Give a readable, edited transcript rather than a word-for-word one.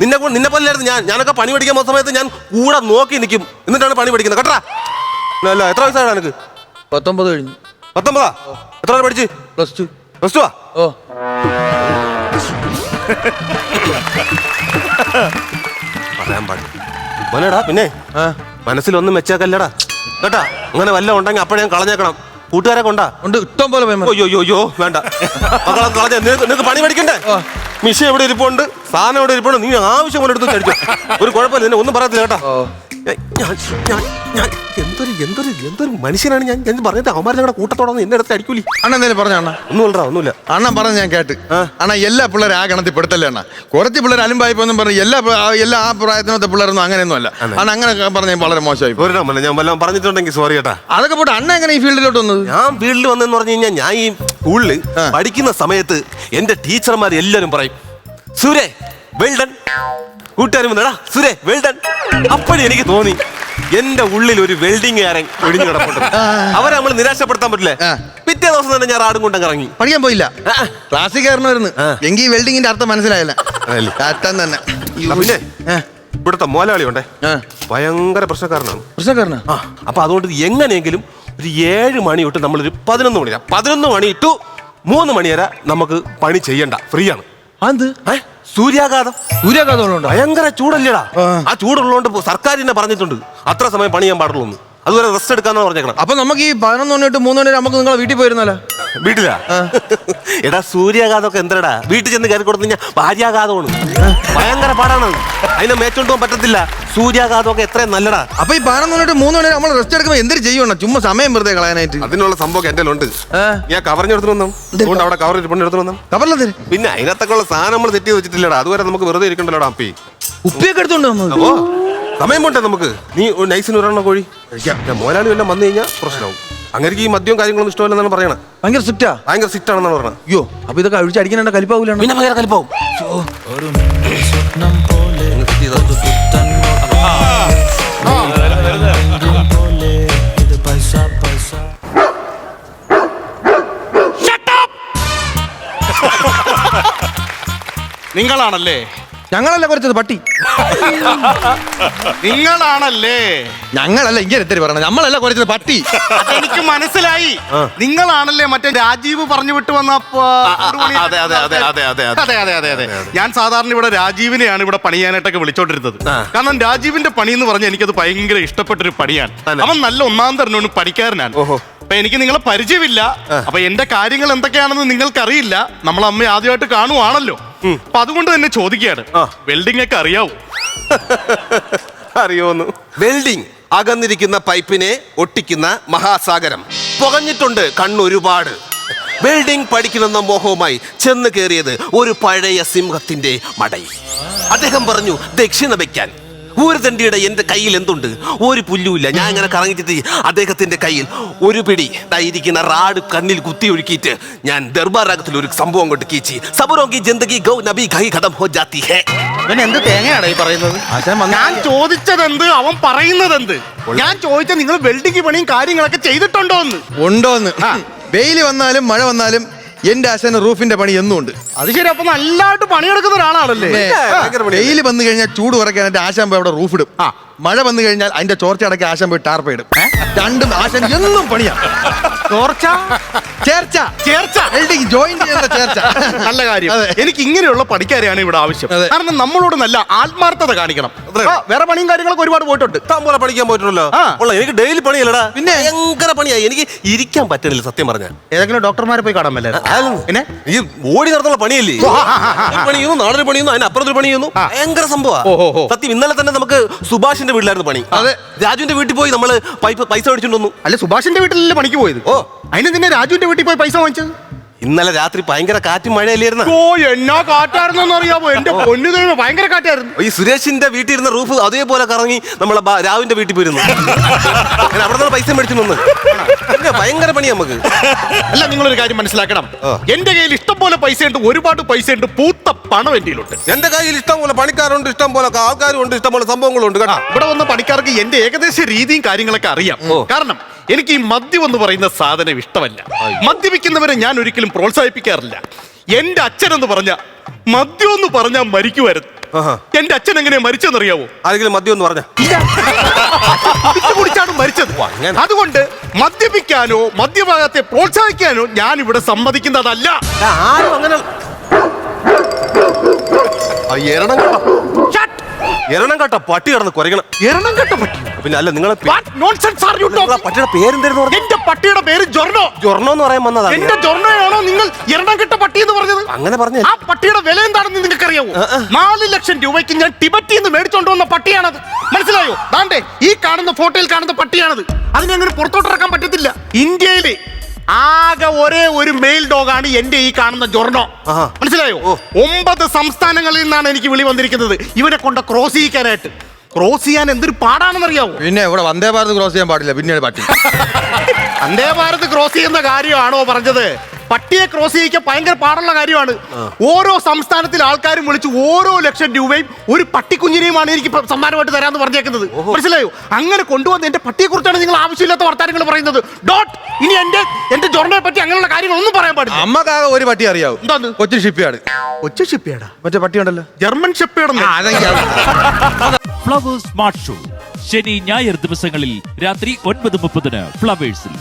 നിന്നെ പോലെയായിരുന്നു ഞാനൊക്കെ പണി പഠിക്കാൻ പോകുന്ന സമയത്ത് ഞാൻ കൂടെ നോക്കി നിൽക്കും, എന്നിട്ടാണ് പണി പഠിക്കുന്നത് കേട്ടാ. അല്ല, എത്ര വയസ്സാണ് എനിക്ക്? 19 കഴിഞ്ഞു. 19? എത്ര വരെ പഠിച്ച്? +2. +2? ഓ, പറയാൻ പാടില്ല മോനെടാ. പിന്നെ മനസ്സിലൊന്നും വെച്ചേക്കല്ലടാ കേട്ടാ. അങ്ങനെ വല്ല ഉണ്ടെങ്കിൽ അപ്പോഴേ ഞാൻ കളഞ്ഞേക്കണം. കൂട്ടുകാരെ കൊണ്ടാ ഉണ്ട്, ഇഷ്ടം പോലെ പേയ്മെന്റ്. അയ്യോ വേണ്ട, മക്കളെ കളഞ്ഞ. നിനക്ക് പണി പഠിക്കണ്ടേ? മിഷ എവിടെ ഇരിപ്പുണ്ട്, സാധനം എവിടെ ഇരിപ്പുണ്ട്, നീ ആവശ്യം പോലെ എടുത്ത് കഴിച്ചു. ഒരു കുഴപ്പമില്ല, നിന്നെ ഒന്നും പറയത്തില്ല കേട്ടോ. എന്തൊരു മനുഷ്യനാണ് ഞാൻ പറഞ്ഞിട്ട് അവന്മാരെ ഞങ്ങളുടെ കൂട്ടത്തോടെ എന്നെ അടുത്ത് അടിക്കൂലി. അണ്ണ എന്തേലും പറഞ്ഞ അണ്ണ? ഒന്നുമില്ല. അണ്ണൻ പറഞ്ഞ് ഞാൻ കേട്ട്. അണ്ണ എല്ലാ പിള്ളേരും ആ ഗണത്തിൽ പെടുത്തല്ലേ അണ്ണ. കുറച്ച് പിള്ളേർ അലുമ്പായിപ്പോന്നും പറഞ്ഞു എല്ലാ ആ പ്രായത്തിനകത്തെ പിള്ളേരൊന്നും അങ്ങനെയൊന്നും അല്ല അണ്ണ. അങ്ങനെ പറഞ്ഞ വളരെ മോശമായി. ഞാൻ വല്ലതും പറഞ്ഞിട്ടുണ്ടെങ്കിൽ സോറി കേട്ടാ. അതൊക്കെ പോട്ടെ, അണ്ണ എങ്ങനെ ഈ ഫീൽഡിലോട്ട് വന്നത്? ഞാൻ ഫീൽഡിൽ വന്നെന്ന് പറഞ്ഞു കഴിഞ്ഞാൽ ഞാൻ ഈ സ്കൂളിൽ പഠിക്കുന്ന സമയത്ത് എന്റെ ടീച്ചർമാർ എല്ലാവരും പറയും, സുരേ വെൽഡൺ. കൂട്ടുകാരും വന്നടാ, സുരേ വെൽഡൺ. അപ്പോഴും എനിക്ക് തോന്നി എന്റെ ഉള്ളിൽ ഒരു വെൽഡിങ് കാരൻ ഒഴിഞ്ഞു കിടപ്പുണ്ട്. അവരെ നമ്മൾ നിരാശപ്പെടുത്താൻ പറ്റില്ലേ. പിറ്റേ ദിവസം തന്നെ ഞാൻ ആടും കൊണ്ടങ്ങ് ഇറങ്ങി. പഠിക്കാൻ പോയില്ല, ക്ലാസ്സിൽ കയറണമായിരുന്നു. എങ്കിൽ വെൽഡിങ്ങിന്റെ അർത്ഥം മനസ്സിലായില്ല. അർത്ഥം തന്നെ. പിന്നെ ഇവിടുത്തെ മോലാളി ഉണ്ടേ, ഭയങ്കര പ്രശ്നക്കാരനാണ്. അപ്പൊ അതുകൊണ്ട് എങ്ങനെയെങ്കിലും ഒരു 7 മണി തൊട്ട് നമ്മളൊരു 11 മണി ടു 3 മണി വരെ നമുക്ക് പണി ചെയ്യണ്ട, ഫ്രീ ആണ്. അത് സൂര്യാഘാതം ഭയങ്കര ചൂടല്ലേടാ. ആ ചൂടുള്ളതുകൊണ്ട് സർക്കാർ തന്നെ പറഞ്ഞിട്ടുണ്ട് അത്ര സമയം പണി ചെയ്യാൻ പാടുള്ളൂ. അതുവരെ റെസ്റ്റ് എടുക്കാന്നാണ് പറഞ്ഞേക്കണം. അപ്പൊ നമുക്ക് ഈ 11 മണി തൊട്ട് 3 മണി വരെ നമുക്ക് നിങ്ങളെ വീട്ടിൽ പോയിരുന്നല്ലോ. വീട്ടിലാ? എടാ സൂര്യാഘാതമൊക്കെ എന്തരടാ, വീട്ടിൽ ചെന്ന് കയറി കൊടുത്തു കഴിഞ്ഞാൽ ഭാര്യാഘാതമാണ്. ഭയങ്കര പാടാണ്, അതിനെ മേച്ചോണ്ട് പോകാൻ പറ്റത്തില്ല. സൂര്യാഘാതമൊക്കെ എത്രയും നല്ലടാ. അപ്പൊ ഈ 11 മണി തൊട്ട് 3 മണി വരെ നമ്മൾ റെസ്റ്റ് എടുക്കുമ്പോൾ എന്തൊരു ചെയ്യണം? ചുമ്മാ സമയം വെറുതെ കളയാനായിട്ട്. അതിനുള്ള സംഭവം എന്റെ ഉണ്ട്. ഞാൻ കവറിഞ്ഞെടുത്തു വന്നു, അതുകൊണ്ട് അവിടെ കവർ എടുത്തു വന്നു. കവറിലെന്ത്? പിന്നെ അതിനകത്തൊക്കെ ഉള്ള സാധനം നമ്മൾ തെറ്റി വെച്ചിട്ടില്ലടാ. അതുവരെ നമുക്ക് വെറുതെ ഇരിക്കണ്ടല്ലോടാ. അപ്പി ഉപ്പിയൊക്കെ എടുത്തോണ്ട് വന്നു. ഓ സമയം പോട്ടെ നമുക്ക്. നീ നൈസിന് ഒരെണ്ണം കോഴി മോലാലും എല്ലാം വന്നു കഴിഞ്ഞാൽ പ്രശ്നമാവും. അങ്ങനെ ഈ മദ്യവും കാര്യങ്ങളൊന്നും ഇഷ്ടമല്ലെന്നാണ് പറയണത്. ഭയങ്കര സ്ട്രിക്റ്റ് ആണെന്നാണ് പറഞ്ഞത്. അയ്യോ, അപ്പൊ ഇതൊക്കെ അഴിച്ച് അടിക്കാനുള്ള കലിപ്പാവൂല. പിന്നെ ഭയങ്കര കലിപ്പാവും. നിങ്ങളാണല്ലേ? ഞങ്ങളല്ല കുറച്ചത് പട്ടി. നിങ്ങളാണല്ലേ? ഞങ്ങളല്ല, ഇങ്ങനെ എത്തിരി പറയണ. നമ്മളല്ല കുറച്ചത് പട്ടി. എനിക്ക് മനസ്സിലായി. നിങ്ങളാണല്ലേ മറ്റേ രാജീവ് പറഞ്ഞു വിട്ടു വന്നപ്പോ? അതെ. ഞാൻ സാധാരണ ഇവിടെ രാജീവിനെയാണ് ഇവിടെ പണിയാനായിട്ടൊക്കെ വിളിച്ചോണ്ടിരുന്നത്. കാരണം രാജീവിന്റെ പണി എന്ന് പറഞ്ഞാൽ എനിക്കത് ഭയങ്കര ഇഷ്ടപ്പെട്ടൊരു പണിയാണ്. അവൻ നല്ല ഒന്നാം തരം പണിക്കാരനാണ്. അപ്പൊ എനിക്ക് നിങ്ങളെ പരിചയമില്ല. അപ്പൊ എന്റെ കാര്യങ്ങൾ എന്തൊക്കെയാണെന്ന് നിങ്ങൾക്കറിയില്ല. നമ്മളമ്മ ആദ്യമായിട്ട് കാണുവാണല്ലോ. അപ്പൊ അതുകൊണ്ട് തന്നെ ചോദിക്കുകയാണ്, വെൽഡിംഗ് ഒക്കെ അറിയാവൂ? അറിയോന്ന്? വെൽഡിംഗ് അകന്നിരിക്കുന്ന പൈപ്പിനെ ഒട്ടിക്കുന്ന മഹാസാഗരം. പുകഞ്ഞിട്ടുണ്ട് കണ്ണൊരുപാട്. വെൽഡിംഗ് പഠിക്കണമെന്ന മോഹവുമായി ചെന്ന് കയറിയത് ഒരു പഴയ സിംഹത്തിന്റെ മടയിൽ. അദ്ദേഹം പറഞ്ഞു ദക്ഷിണ വയ്ക്കാൻ. ഒരു തണ്ടിയുടെ എന്റെ കയ്യിൽ എന്തുണ്ട്? ഒരു പുല്ലുമില്ല. ഞാൻ ഇങ്ങനെ കറങ്ങിച്ചിട്ട് അദ്ദേഹത്തിന്റെ കയ്യിൽ ഒരു പിടി ഇരിക്കുന്ന റാഡ് കണ്ണിൽ കുത്തി ഒഴുക്കിയിട്ട് ഞാൻ ദർബാറാഗത്തിൽ ഒരു സംഭവം കൊണ്ട് കീച്ചി. സബറോങ്കി ജിന്ദഗി ഗൗ നബി ഖൈ ഖതം ഹോ ജാതി ഹേ. എന്ത് തേങ്ങയാണ് ഈ പറയുന്നത്? ഞാൻ ചോദിച്ചതെന്ത്, അവൻ പറയുന്നതെന്ത്? ഞാൻ ചോദിച്ച നിങ്ങൾ വെൽഡിംഗ് പണിയും കാര്യങ്ങളൊക്കെ ചെയ്തിട്ടുണ്ടോന്ന്. ഉണ്ടോന്ന്. വെയിൽ വന്നാലും മഴ വന്നാലും എന്റെ ആശാന് റൂഫിന്റെ പണി എന്നും ഉണ്ട്. അത് ശരി. അപ്പൊ നല്ലതായിട്ട് പണിയെടുക്കുന്ന ഒരാളാണല്ലേ? വെയിൽ വന്നു കഴിഞ്ഞാൽ ചൂട് കുറയ്ക്കാനായിട്ട് ആശാൻ പോയി അവിടെ റൂഫ് ഇടും. മഴ വന്നു കഴിഞ്ഞാൽ അതിന്റെ ചോർച്ച അടക്കി ആശാൻ പോയി ടാർപ്പ ഇടും. രണ്ടും ആശാൻ എന്നും പണിയാ. നല്ല കാര്യം. എനിക്ക് ഇങ്ങനെയുള്ള പണിക്കാരെയാണ് ഇവിടെ ആവശ്യം. കാരണം നമ്മളോട് നല്ല ആത്മാർത്ഥത കാണിക്കണം. വേറെ പണിയും കാര്യങ്ങളൊക്കെ ഒരുപാട് പോയിട്ടുണ്ട്. പോലെ പഠിക്കാൻ പോയിട്ടുണ്ടല്ലോ. എനിക്ക് ഡെയിലി പണിയല്ലടാ. പിന്നെ ഭയങ്കര പണിയാ. എനിക്ക് ഇരിക്കാൻ പറ്റണില്ല സത്യം പറഞ്ഞാൽ. ഏതെങ്കിലും ഡോക്ടർമാരെ പോയി കാണാൻ പറ്റില്ല. പിന്നെ ഈ ഓടി നടത്തുള്ള പണിയല്ലേ? പണിയുന്നു, നാളെ പണിയുന്നു, അതിനപ്പുറത്തൊരു പണിയുന്നു. ഭയങ്കര സംഭവം സത്യം. ഇന്നലെ തന്നെ നമുക്ക് സുഭാഷിന്റെ വീട്ടിലായിരുന്നു പണി. അതെ, രാജുവിന്റെ വീട്ടിൽ പോയി നമ്മള് പൈസ മേടിച്ചിട്ട് വന്നു. അല്ലെ, സുഭാഷിന്റെ വീട്ടിലല്ലേ പണിക്ക് പോയത്? അതിന് നിന്നെ രാജുവിന്റെ വീട്ടിൽ പോയി പൈസ വാങ്ങിച്ചത്? ഇന്നലെ രാത്രി ഭയങ്കര കാറ്റും മഴയല്ലായിരുന്നു? ഓ, എന്നാ കാറ്റായിരുന്നു അറിയാമോ? എന്റെ പൊന്നു ദൈവമേ, ഭയങ്കര കാറ്റായിരുന്നു. ഈ സുരേഷിന്റെ വീട്ടിൽ ഇരുന്ന റൂഫ് അതേപോലെ കറങ്ങി നമ്മളെ രാവിന്റെ വീട്ടിൽ പോയിരുന്നു. അവിടെ നിന്ന് പൈസ മേടിച്ചു വന്ന്. ഭയങ്കര പണി നമുക്ക്. അല്ല, നിങ്ങളൊരു കാര്യം മനസ്സിലാക്കണം. എന്റെ കയ്യിൽ ഇഷ്ടം പോലെ പൈസ ഉണ്ട്, ഒരുപാട് പൈസ ഉണ്ട്, പൂത്ത പണം എന്റെ കയ്യിലുണ്ട്. എന്റെ കയ്യിൽ ഇഷ്ടം പോലെ പണിക്കാരുണ്ട്, ഇഷ്ടം പോലെ ആൾക്കാരും ഉണ്ട്, ഇഷ്ടം പോലെ സംഭവങ്ങളുണ്ട്. ഇവിടെ വന്ന പണിക്കാർക്ക് എന്റെ ഏകദേശ രീതിയും കാര്യങ്ങളൊക്കെ അറിയാം. കാരണം എനിക്ക് ഈ മദ്യം എന്ന് പറയുന്ന സാധനം ഇഷ്ടമല്ല. മദ്യപിക്കുന്നവരെ ഞാൻ ഒരിക്കലും പ്രോത്സാഹിപ്പിക്കാറില്ല. എന്റെ അച്ഛൻ എന്ന് പറഞ്ഞ മദ്യം എന്ന് പറഞ്ഞാൽ മരിക്കുമായിരുന്നു. എന്റെ അച്ഛൻ എങ്ങനെയാ മരിച്ചെന്നറിയാവോ? ആരെങ്കിലും മദ്യം ഒന്ന് പറഞ്ഞ കുടിച്ചാണ് മരിച്ചത്. അതുകൊണ്ട് മദ്യപിക്കാനോ മദ്യപാനത്തെ പ്രോത്സാഹിക്കാനോ ഞാൻ ഇവിടെ സമ്മതിക്കുന്നതല്ല. ആരും അങ്ങനെ എരണം കേട്ട പട്ടി കിടന്ന് കുരയ്ക്കണം. എരണം കെട്ട പട്ടി? പിന്നെ അല്ല നിങ്ങളെ പട്ടിയുടെ പേരെന്തായിരുന്നു? എന്റെ പട്ടിയുടെ പേര് ജൊർണോ. ജൊർണോ എന്ന് പറയാൻ വന്നതാണ്. എന്റെ ജൊർണോയാണോ നിങ്ങൾ എരണം കെട്ട പട്ടി എന്ന് പറഞ്ഞത്? അങ്ങനെ പറഞ്ഞ ആ പട്ടിയുടെ വില എന്താണെന്ന് നിങ്ങൾക്ക് അറിയാവോ? 4 ലക്ഷം രൂപയ്ക്ക് ഞാൻ ടിബറ്റിൽ നിന്ന് മേടിച്ചോണ്ട് വന്ന പട്ടിയാണത്. മനസ്സിലായോ? ദാണ്ടേ ഈ കാണുന്ന ഫോട്ടോയിൽ കാണുന്ന പട്ടിയാണത്. അതിനങ്ങനെ പുറത്തോട്ടിറക്കാൻ പറ്റത്തില്ല. ഇന്ത്യയില് ആകെ ഒരേ ഒരു മെയിൽ ഡോഗാണ് എന്റെ ഈ കാണുന്ന ജൊർണോ. മനസ്സിലായോ? 9 സംസ്ഥാനങ്ങളിൽ നിന്നാണ് എനിക്ക് വിളി വന്നിരിക്കുന്നത് ഇവനെ കൊണ്ട് ക്രോസ് ചെയ്യിക്കാനായിട്ട്. ക്രോസ് ചെയ്യാൻ എന്തൊരു പാടാണെന്നറിയാവോ? പിന്നെ ഇവിടെ വന്ദേ ഭാരത് ക്രോസ് ചെയ്യാൻ പാടില്ല, പിന്നീട് പട്ടി. വന്ദേ ഭാരത് ക്രോസ് ചെയ്യുന്ന കാര്യമാണോ പറഞ്ഞത്? പട്ടിയെ ക്രോസ് ചെയ്യിക്കാൻ ഭയങ്കര പാടുള്ള കാര്യമാണ്. ഓരോ സംസ്ഥാനത്തിലെ ആൾക്കാരും വിളിച്ച് ഓരോ ലക്ഷം രൂപയും ഒരു പട്ടിക്കുഞ്ഞിനെയുമാണ് എനിക്ക് സമ്മാനമായിട്ട് തരാമെന്ന് പറഞ്ഞേക്കുന്നത്. മനസ്സിലായോ? അങ്ങനെ കൊണ്ടുവന്ന് എന്റെ പട്ടിയെ കുറിച്ചാണ് നിങ്ങൾ ആവശ്യമില്ലാത്ത വർത്താനങ്ങൾ പറയുന്നത്. ഡോട്ട്. ഇനി എന്റെ ജോർണയെ പറ്റി അങ്ങനെയുള്ള കാര്യങ്ങൾ ഒന്നും പറയാൻ പാടില്ല. അമ്മക്കാകെ ഒരു പട്ടി അറിയാവും. എന്താന്ന്? കൊച്ചിൻ ഷിപ്പ്യാർഡ്. കൊച്ചു ഷിപ്പ്യാർഡാ? മറ്റേ പട്ടി ഉണ്ടല്ലോ, German shipyard. Flowers smart show ശനി ഞായർ ദിവസങ്ങളിൽ രാത്രി 9:30 ഫ്ലവേഴ്സിൽ.